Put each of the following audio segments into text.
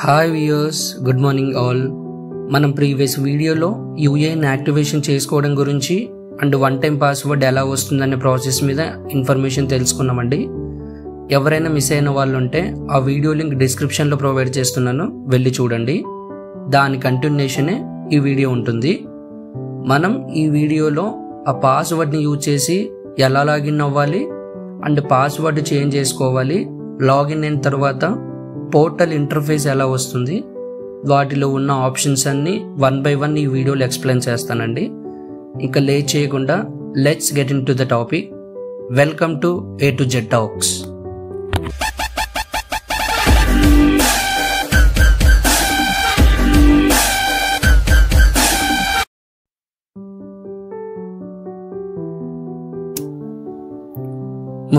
Hi viewers, good morning all. మనం previous వీడియోలో UAN activation చేసుకోవడం గురించి అండ్ వన్ టైం పాస్వర్డ్ ఎలా వస్తుందనే ప్రాసెస్ మీద ఇన్ఫర్మేషన్ తెలుసుకున్నామండి. ఎవరైనా మిస్ అయిన వాళ్ళు ఉంటే ఆ వీడియో లింక్ డిస్క్రిప్షన్లో ప్రొవైడ్ చేస్తున్నాను, వెళ్ళి చూడండి. దాని కంటిన్యూషనే ఈ వీడియో ఉంటుంది. మనం ఈ వీడియోలో ఆ పాస్వర్డ్ని యూజ్ చేసి ఎలా లాగిన్ అవ్వాలి అండ్ పాస్వర్డ్ చేంజ్ చేసుకోవాలి, లాగిన్ అయిన తర్వాత పోర్టల్ ఇంటర్ఫేస్ ఎలా వస్తుంది, వాటిలో ఉన్న ఆప్షన్స్ అన్ని వన్ బై వన్ ఈ వీడియోలో ఎక్స్ప్లెయిన్ చేస్తానండి. ఇంకా లేట్ చేయకుండా let's get in to the topic. Welcome to A to Z talks.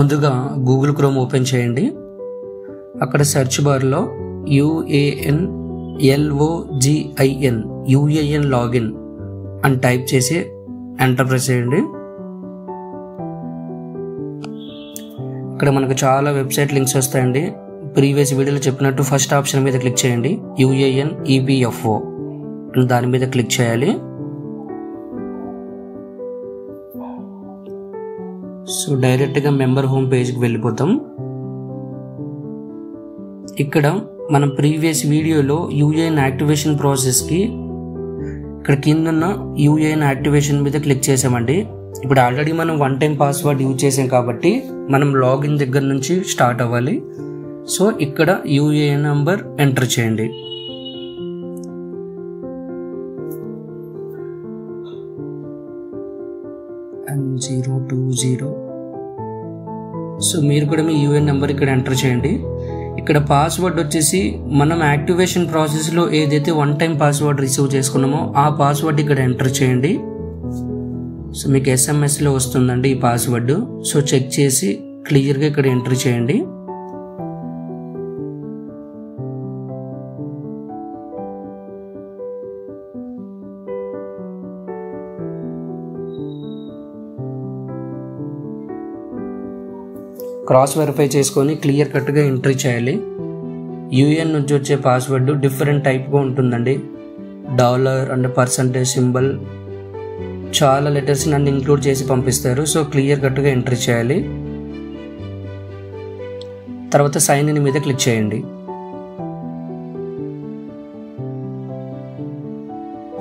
ముందుగా గూగుల్ క్రోమ్ ఓపెన్ చేయండి. అక్కడ సెర్చ్ బార్లో UAN LOGIN UAN లాగిన్ అని టైప్ చేసి ఎంటర్ ప్రెస్ చేయండి. ఇక్కడ మనకు చాలా వెబ్సైట్ లింక్స్ వస్తాయండి. ప్రీవియస్ వీడియోలో చెప్పినట్టు ఫస్ట్ ఆప్షన్ మీద క్లిక్ చేయండి, UAN EPFO అని దాని మీద క్లిక్ చేయాలి. సో డైరెక్ట్గా మెంబర్ హోమ్ పేజ్కి వెళ్ళిపోతాం. ఇక్కడ మనం ప్రీవియస్ వీడియోలో యూఏఎన్ యాక్టివేషన్ ప్రాసెస్కి ఇక్కడ కిందన్న యూఏఎన్ యాక్టివేషన్ మీద క్లిక్ చేసామండి. ఇప్పుడు ఆల్రెడీ మనం వన్ టైం పాస్వర్డ్ యూజ్ చేసాం కాబట్టి మనం లాగిన్ దగ్గర నుంచి స్టార్ట్ అవ్వాలి. సో ఇక్కడ యూఏఎన్ నంబర్ ఎంటర్ చేయండి. N020. సో మీరు కూడా మీ యూఏఎన్ నెంబర్ ఇక్కడ ఎంటర్ చేయండి. ఇక్కడ పాస్వర్డ్ వచ్చేసి మనం యాక్టివేషన్ ప్రాసెస్లో ఏదైతే వన్ టైం పాస్వర్డ్ రిసీవ్ చేసుకున్నామో ఆ పాస్వర్డ్ ఇక్కడ ఎంటర్ చేయండి. సో మీకు SMS-లో వస్తుందండి ఈ పాస్వర్డ్. సో చెక్ చేసి క్లియర్గా ఇక్కడ ఎంటర్ చేయండి. క్రాస్ వెరిఫై చేసుకొని క్లియర్ కట్గా ఎంట్రీ చేయాలి. యూఏఎన్ నుంచి వచ్చే పాస్వర్డ్ డిఫరెంట్ టైప్గా ఉంటుందండి. $, అండ్ పర్సంటేజ్ సింబల్, చాలా లెటర్స్ నన్ను ఇంక్లూడ్ చేసి పంపిస్తారు. సో క్లియర్ కట్గా ఎంట్రీ చేయాలి. తర్వాత సైన్ ఇన్ మీద క్లిక్ చేయండి.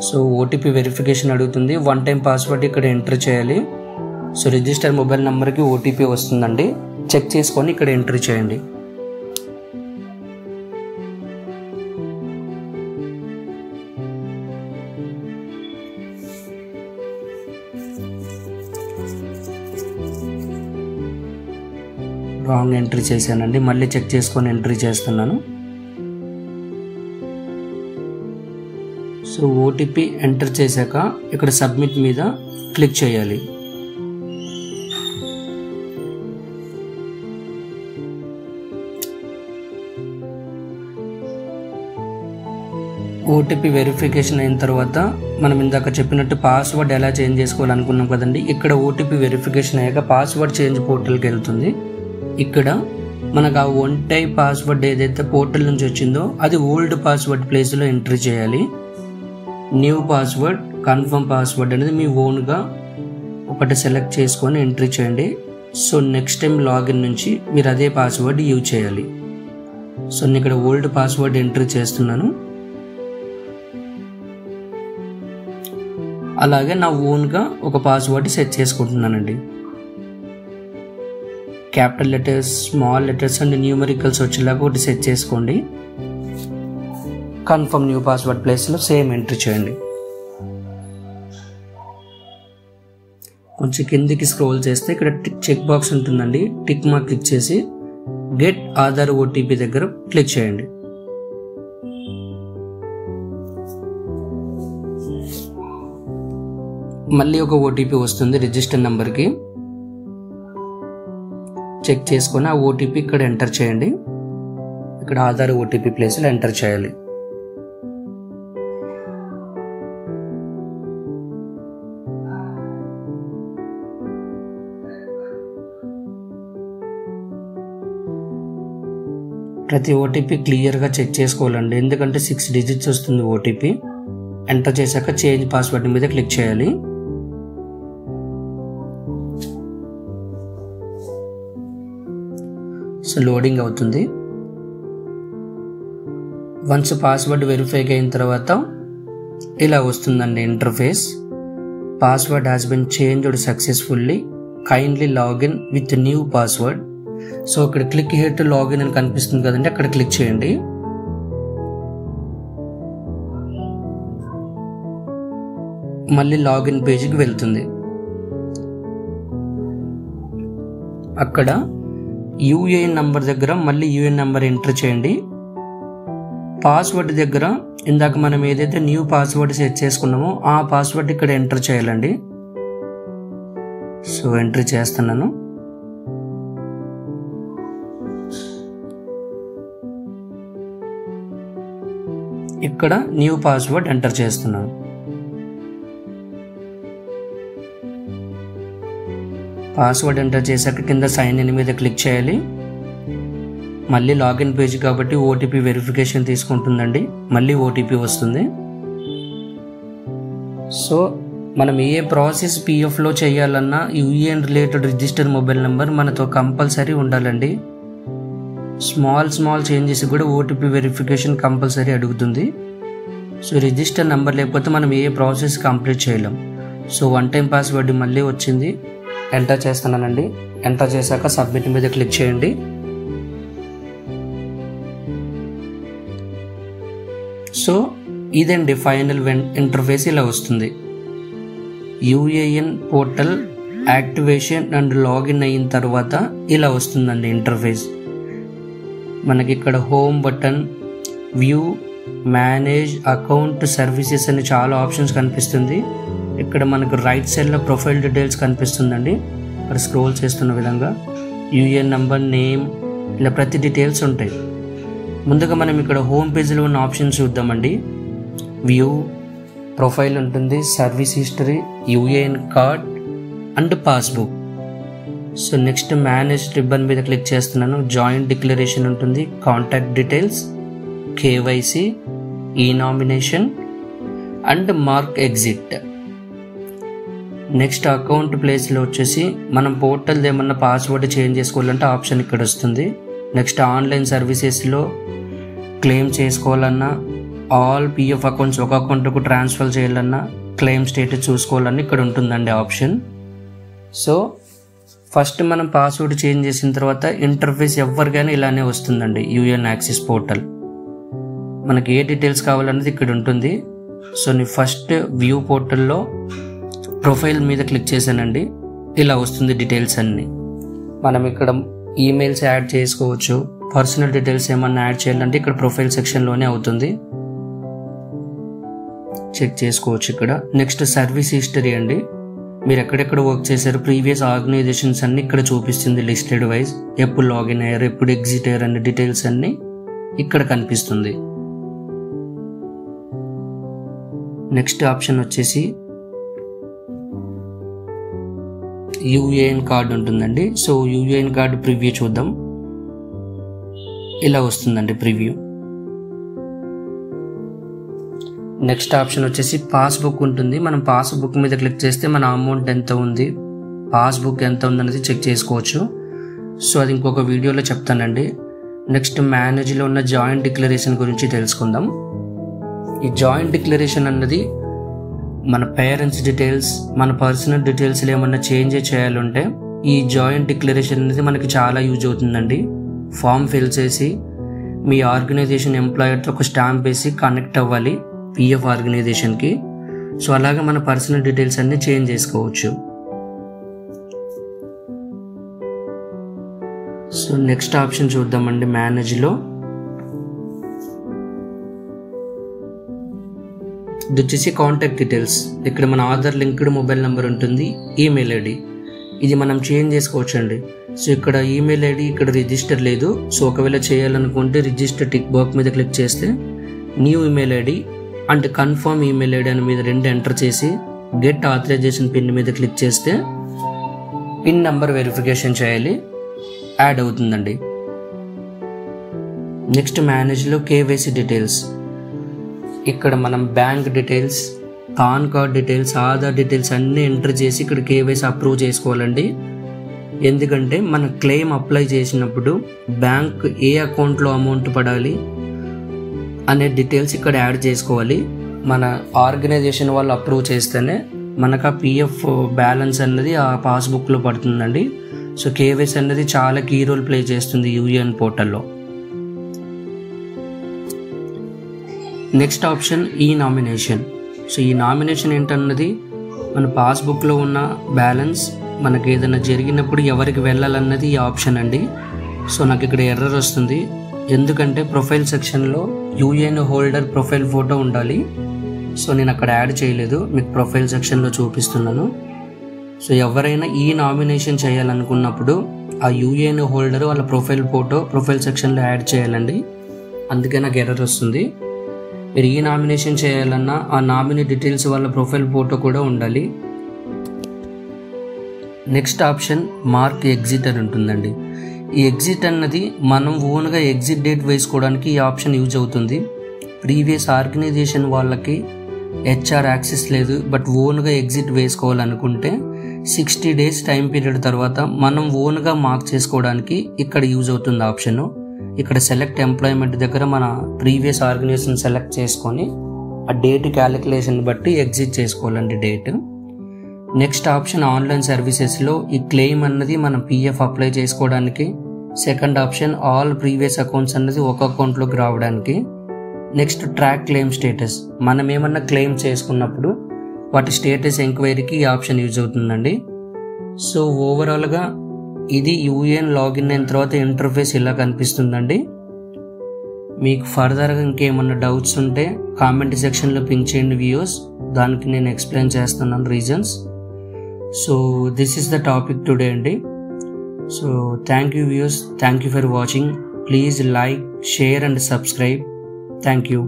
సో OTP వెరిఫికేషన్ అడుగుతుంది. వన్ టైం పాస్వర్డ్ ఇక్కడ ఎంటర్ చేయాలి. సో రిజిస్టర్ మొబైల్ నెంబర్కి OTP వస్తుందండి, చెక్ చేసుకొని ఇక్కడ ఎంట్రీ చేయండి. రాంగ్ ఎంట్రీ చేశానండి, మళ్ళీ చెక్ చేసుకొని ఎంట్రీ చేస్తున్నాను. సో OTP ఎంటర్ చేశాక ఇక్కడ సబ్మిట్ మీద క్లిక్ చేయాలి. OTP వెరిఫికేషన్ అయిన తర్వాత మనం ఇందాక చెప్పినట్టు పాస్వర్డ్ ఎలా చేంజ్ చేసుకోవాలనుకున్నాం కదండి. ఇక్కడ OTP వెరిఫికేషన్ అయ్యాక పాస్వర్డ్ చేంజ్ పోర్టల్కి వెళ్తుంది. ఇక్కడ మనకు ఆ వన్ టైం పాస్వర్డ్ ఏదైతే పోర్టల్ నుంచి వచ్చిందో అది ఓల్డ్ పాస్వర్డ్ ప్లేస్లో ఎంట్రీ చేయాలి. న్యూ పాస్వర్డ్, కన్ఫర్మ్ పాస్వర్డ్ అనేది మీ ఓన్గా ఒకటి సెలెక్ట్ చేసుకొని ఎంట్రీ చేయండి. సో నెక్స్ట్ టైం లాగిన్ నుంచి మీరు అదే పాస్వర్డ్ యూజ్ చేయాలి. సో నేను ఇక్కడ ఓల్డ్ పాస్వర్డ్ ఎంట్రీ చేస్తున్నాను. అలాగే నా ఓన్గా ఒక పాస్వర్డ్ సెట్ చేసుకుంటున్నానండి. Capital letters, small letters and numericals వచ్చేలాగా ఒకటి సెట్ చేసుకోండి. కన్ఫర్మ్ న్యూ పాస్వర్డ్ ప్లేస్లో సేమ్ ఎంట్రీ చేయండి. కొంచెం కిందికి స్క్రోల్ చేస్తే ఇక్కడ చెక్ బాక్స్ ఉంటుందండి, టిక్ మార్క్ క్లిక్ చేసి గెట్ ఆధార్ OTP దగ్గర క్లిక్ చేయండి. మళ్ళీ ఒక OTP వస్తుంది రిజిస్టర్ నెంబర్కి, చెక్ చేసుకొని ఆ OTP ఇక్కడ ఎంటర్ చేయండి. ఇక్కడ ఆధార్ OTP ప్లేస్లో ఎంటర్ చేయాలి. ప్రతి ఓటీపీ క్లియర్గా చెక్ చేసుకోవాలండి, ఎందుకంటే 6 డిజిట్స్ వస్తుంది ఓటీపీ. ఎంటర్ చేశాక చేంజ్ పాస్వర్డ్ మీద క్లిక్ చేయాలి. సో లోడింగ్ అవుతుంది. వన్స్ పాస్వర్డ్ వెరిఫై అయిన తర్వాత ఇలా వస్తుందండి interface. Password has been changed successfully, kindly login with new password. So ఇక్కడ క్లిక్ హియర్ టు లాగిన్ అని కనిపిస్తుంది కదండి, అక్కడ క్లిక్ చేయండి. మళ్ళీ లాగిన్ పేజీకి వెళ్తుంది. అక్కడ యూఏఎన్ నంబర్ దగ్గర మళ్ళీ యూఏఎన్ నంబర్ ఎంటర్ చేయండి. పాస్వర్డ్ దగ్గర ఇందాక మనం ఏదైతే న్యూ పాస్వర్డ్ సెట్ చేసుకున్నామో ఆ పాస్వర్డ్ ఇక్కడ ఎంటర్ చేయాలండి. సో ఎంట్రీ చేస్తున్నాను. ఇక్కడ న్యూ పాస్వర్డ్ ఎంటర్ చేస్తున్నాను. పాస్వర్డ్ ఎంటర్ చేశాక కింద సైన్ ఇన్ మీద క్లిక్ చేయాలి. మళ్ళీ లాగిన్ పేజ్ కాబట్టి ఓటీపీ వెరిఫికేషన్ తీసుకుంటుందండి, మళ్ళీ ఓటీపీ వస్తుంది. సో మనం ఏ ప్రాసెస్ పిఎఫ్లో చేయాలన్నా UAN related register mobile number మనతో కంపల్సరీ ఉండాలండి. స్మాల్ చేంజెస్ కూడా ఓటీపీ వెరిఫికేషన్ కంపల్సరీ అడుగుతుంది. సో రిజిస్టర్ నెంబర్ లేకపోతే మనం ఏ ప్రాసెస్ కంప్లీట్ చేయలేం. సో 1 టైం పాస్వర్డ్ మళ్ళీ వచ్చింది, ఎంటర్ చేస్తున్నానండి. ఎంటర్ చేశాక సబ్మిట్ మీద క్లిక్ చేయండి. సో ఇదండి ఫైనల్ ఇంటర్ఫేస్ ఇలా వస్తుంది. UAN portal activation and login అయిన తర్వాత ఇలా వస్తుందండి ఇంటర్ఫేస్. మనకి ఇక్కడ home button, view, manage, account, services అని చాలా ఆప్షన్స్ కనిపిస్తుంది. ఇక్కడ మనకు రైట్ సైడ్లో ప్రొఫైల్ డీటెయిల్స్ కనిపిస్తుందండి. ఇక్కడ స్క్రోల్ చేస్తున్న విధంగా యూఏఎన్ నంబర్, నేమ్, ఇలా ప్రతి డీటెయిల్స్ ఉంటాయి. ముందుగా మనం ఇక్కడ హోమ్ పేజ్లో ఉన్న ఆప్షన్స్ చూద్దామండి. వ్యూ, ప్రొఫైల్ ఉంటుంది, service history, UAN card and passbook. So next manage ribbon మీద క్లిక్ చేస్తున్నాను. జాయింట్ డిక్లరేషన్ ఉంటుంది, కాంటాక్ట్ డీటెయిల్స్, కేవైసీ, ఈ nomination and mark exit. Next account ప్లేస్లో వచ్చేసి మనం పోర్టల్ ఏమన్నా పాస్వర్డ్ చేంజ్ చేసుకోవాలంటే ఆప్షన్ ఇక్కడ వస్తుంది. నెక్స్ట్ ఆన్లైన్ సర్వీసెస్లో క్లెయిమ్ చేసుకోవాలన్నా, ఆల్ పిఎఫ్ అకౌంట్స్ ఒక అకౌంట్కు ట్రాన్స్ఫర్ చేయాలన్నా, క్లెయిమ్ స్టేటస్ చూసుకోవాలన్నా ఇక్కడ ఉంటుందండి ఆప్షన్. సో ఫస్ట్ మనం పాస్వర్డ్ చేంజ్ చేసిన తర్వాత ఇంటర్ఫేస్ ఎవరికైనా ఇలానే వస్తుందండి. యూఏఎన్ యాక్సెస్ పోర్టల్ మనకి ఏ డీటెయిల్స్ కావాలన్నది ఇక్కడ ఉంటుంది. సో నేను ఫస్ట్ వ్యూ పోర్టల్లో ప్రొఫైల్ మీద క్లిక్ చేశానండి, ఇలా వస్తుంది డీటెయిల్స్ అన్నీ. మనం ఇక్కడ ఈమెయిల్స్ యాడ్ చేసుకోవచ్చు, పర్సనల్ డీటెయిల్స్ ఏమన్నా యాడ్ చేయాలంటే ఇక్కడ ప్రొఫైల్ సెక్షన్లోనే అవుతుంది, చెక్ చేసుకోవచ్చు ఇక్కడ. నెక్స్ట్ సర్వీస్ హిస్టరీ అండి, మీరు ఎక్కడెక్కడ వర్క్ చేశారు, ప్రీవియస్ ఆర్గనైజేషన్స్ అన్ని ఇక్కడ చూపిస్తుంది లిస్టెడ్ వైజ్. ఎప్పుడు లాగిన్ అయ్యారు, ఎప్పుడు ఎగ్జిట్ అయ్యారు అనే డీటెయిల్స్ అన్ని ఇక్కడ కనిపిస్తుంది. నెక్స్ట్ ఆప్షన్ వచ్చేసి యూఏఎన్ కార్డ్ ఉంటుందండి. సో యూఏఎన్ కార్డు ప్రివ్యూ చూద్దాం. ఇలా వస్తుందండి ప్రివ్యూ. నెక్స్ట్ ఆప్షన్ వచ్చేసి పాస్బుక్ ఉంటుంది. మనం పాస్బుక్ మీద క్లిక్ చేస్తే మన అమౌంట్ ఎంత ఉంది, పాస్బుక్ ఎంత ఉందనేది చెక్ చేసుకోవచ్చు. సో అది ఇంకొక వీడియోలో చెప్తానండి. నెక్స్ట్ మేనేజ్లో ఉన్న జాయింట్ డిక్లరేషన్ గురించి తెలుసుకుందాం. ఈ జాయింట్ డిక్లరేషన్ అన్నది మన పేరెంట్స్ డీటెయిల్స్, మన పర్సనల్ డీటెయిల్స్లో ఏమన్నా చేంజ్ చేయాలంటే ఈ జాయింట్ డిక్లరేషన్ అనేది మనకి చాలా యూజ్ అవుతుందండి. ఫామ్ ఫిల్ చేసి మీ ఆర్గనైజేషన్ ఎంప్లాయర్తో ఒక స్టాంప్ వేసి కనెక్ట్ అవ్వాలి పిఎఫ్ ఆర్గనైజేషన్కి. సో అలాగే మన పర్సనల్ డీటెయిల్స్ అన్ని చేంజ్ చేసుకోవచ్చు. సో నెక్స్ట్ ఆప్షన్ చూద్దామండి. మేనేజ్లో ఇది వచ్చేసి కాంటాక్ట్ డీటెయిల్స్. ఇక్కడ మన ఆధార్ లింక్డ్ మొబైల్ నెంబర్ ఉంటుంది, ఈమెయిల్ ఐడి, ఇది మనం చేంజ్ చేసుకోవచ్చు అండి. సో ఇక్కడ ఈమెయిల్ ఐడి ఇక్కడ రిజిస్టర్ లేదు. సో ఒకవేళ చేయాలనుకుంటే రిజిస్టర్ టిక్ బాక్స్ మీద క్లిక్ చేస్తే new email ID and confirm email ID అని మీద 2 ఎంటర్ చేసి గెట్ ఆథరైజేషన్ పిన్ మీద క్లిక్ చేస్తే పిన్ నెంబర్ వెరిఫికేషన్ చేయాలి, యాడ్ అవుతుందండి. నెక్స్ట్ మేనేజ్లో కేవైసీ డీటెయిల్స్. ఇక్కడ మనం bank details, PAN card details, Aadhaar details అన్నీ ఎంటర్ చేసి ఇక్కడ కేవైసీ అప్రూవ్ చేసుకోవాలండి. ఎందుకంటే మన క్లెయిమ్ అప్లై చేసినప్పుడు బ్యాంక్ ఏ అకౌంట్లో అమౌంట్ పడాలి అనే డీటెయిల్స్ ఇక్కడ యాడ్ చేసుకోవాలి. మన ఆర్గనైజేషన్ వాళ్ళు అప్రూవ్ చేస్తేనే మనకు ఆ పిఎఫ్ బ్యాలెన్స్ అన్నది ఆ పాస్బుక్లో పడుతుందండి. సో కేవైసీ అన్నది చాలా కీ రోల్ ప్లే చేస్తుంది యూఏఎన్ పోర్టల్లో. నెక్స్ట్ ఆప్షన్ ఈ నామినేషన్. సో ఈ నామినేషన్ ఏంటన్నది మన పాస్బుక్లో ఉన్న బ్యాలెన్స్ మనకి ఏదైనా జరిగినప్పుడు ఎవరికి వెళ్ళాలన్నది ఈ ఆప్షన్ అండి. సో నాకు ఇక్కడ ఎర్రర్ వస్తుంది, ఎందుకంటే ప్రొఫైల్ సెక్షన్లో యూఏఎన్ హోల్డర్ ప్రొఫైల్ ఫోటో ఉండాలి. సో నేను అక్కడ యాడ్ చేయలేదు, మీకు ప్రొఫైల్ సెక్షన్లో చూపిస్తున్నాను. సో ఎవరైనా ఈ నామినేషన్ చేయాలనుకున్నప్పుడు ఆ యూఏఎన్ హోల్డర్ వాళ్ళ ప్రొఫైల్ ఫోటో ప్రొఫైల్ సెక్షన్లో యాడ్ చేయాలండి. అందుకే నాకు ఎర్రర్ వస్తుంది. మీరు ఈ నామినేషన్ చేయాలన్నా ఆ నామినీ డీటెయిల్స్ వాళ్ళ ప్రొఫైల్ ఫోటో కూడా ఉండాలి. నెక్స్ట్ ఆప్షన్ మార్క్ ఎగ్జిట్ అని ఉంటుందండి. ఈ ఎగ్జిట్ అన్నది మనం ఓన్గా ఎగ్జిట్ డేట్ వేసుకోవడానికి ఈ ఆప్షన్ యూజ్ అవుతుంది. ప్రీవియస్ ఆర్గనైజేషన్ వాళ్ళకి హెచ్ఆర్ యాక్సెస్ లేదు, బట్ ఓన్గా ఎగ్జిట్ వేసుకోవాలనుకుంటే 60 days టైం పీరియడ్ తర్వాత మనం ఓన్గా మార్క్ చేసుకోవడానికి ఇక్కడ యూజ్ అవుతుంది ఆప్షను. ఇక్కడ సెలెక్ట్ ఎంప్లాయ్మెంట్ దగ్గర మన ప్రీవియస్ ఆర్గనైజేషన్ సెలెక్ట్ చేసుకొని ఆ డేట్ క్యాలిక్యులేషన్ బట్టి ఎగ్జిట్ చేసుకోవాలండి డేట్. నెక్స్ట్ ఆప్షన్ ఆన్లైన్ సర్వీసెస్లో ఈ క్లెయిమ్ అన్నది మనం పిఎఫ్ అప్లై చేసుకోవడానికి. Second option all previous accounts అన్నది ఒక అకౌంట్లోకి రావడానికి. నెక్స్ట్ ట్రాక్ క్లెయిమ్ స్టేటస్, మనం ఏమన్నా క్లెయిమ్ చేసుకున్నప్పుడు వాటి స్టేటస్ ఎంక్వైరీకి ఈ ఆప్షన్ యూజ్ అవుతుందండి. సో ఓవరాల్గా ఇది యూఏఎన్ లాగిన్ అయిన తర్వాత ఇంటర్ఫేస్ ఇలా కనిపిస్తుందండి. మీకు ఫర్దర్గా ఇంకేమన్నా డౌట్స్ ఉంటే కామెంట్ సెక్షన్లో పింక్ చేయండి వ్యూస్, దానికి నేను ఎక్స్ప్లెయిన్ చేస్తున్నాను reasons. So this is the topic today అండి. So thank you views, thank you for watching. Please like, share and subscribe. Thank you.